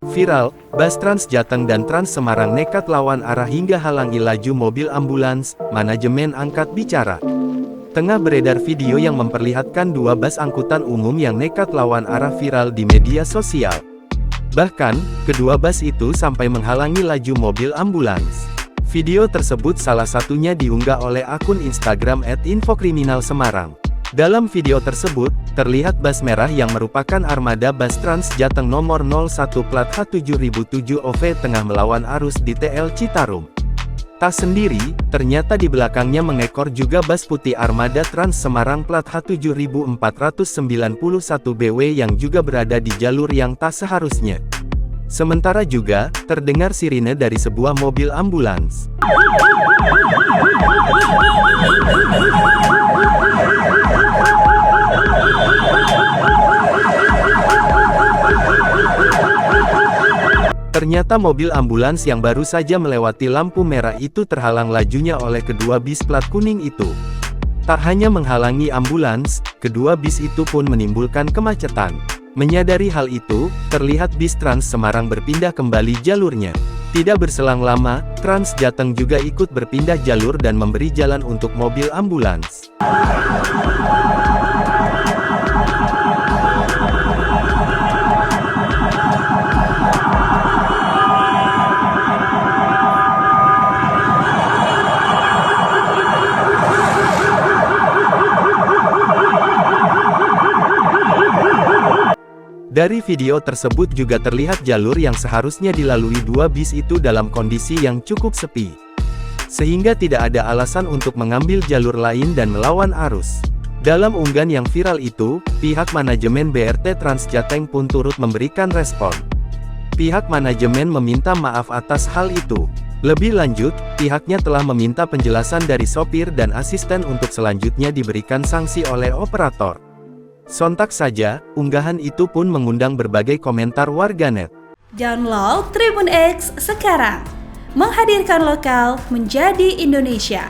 Viral, bus Trans Jateng dan Trans Semarang nekat lawan arah hingga halangi laju mobil ambulans, manajemen angkat bicara. Tengah beredar video yang memperlihatkan dua bus angkutan umum yang nekat lawan arah viral di media sosial. Bahkan, kedua bus itu sampai menghalangi laju mobil ambulans. Video tersebut salah satunya diunggah oleh akun Instagram @infokriminalsemarang. Dalam video tersebut, terlihat bus merah yang merupakan armada bus Trans Jateng nomor 01 plat H7007 OV tengah melawan arus di TL Citarum. Tak sendiri, ternyata di belakangnya mengekor juga bus putih armada Trans Semarang plat H7491 BW yang juga berada di jalur yang tak seharusnya. Sementara juga, terdengar sirine dari sebuah mobil ambulans. Ternyata mobil ambulans yang baru saja melewati lampu merah itu terhalang lajunya oleh kedua bis plat kuning itu. Tak hanya menghalangi ambulans, kedua bis itu pun menimbulkan kemacetan. Menyadari hal itu, terlihat bis Trans Semarang berpindah kembali jalurnya. Tidak berselang lama, Trans Jateng juga ikut berpindah jalur dan memberi jalan untuk mobil ambulans. Dari video tersebut juga terlihat jalur yang seharusnya dilalui dua bis itu dalam kondisi yang cukup sepi. Sehingga tidak ada alasan untuk mengambil jalur lain dan melawan arus. Dalam unggahan yang viral itu, pihak manajemen BRT Trans Jateng pun turut memberikan respon. Pihak manajemen meminta maaf atas hal itu. Lebih lanjut, pihaknya telah meminta penjelasan dari sopir dan asisten untuk selanjutnya diberikan sanksi oleh operator. Sontak saja, unggahan itu pun mengundang berbagai komentar warganet. Download Tribun X sekarang, menghadirkan lokal menjadi Indonesia.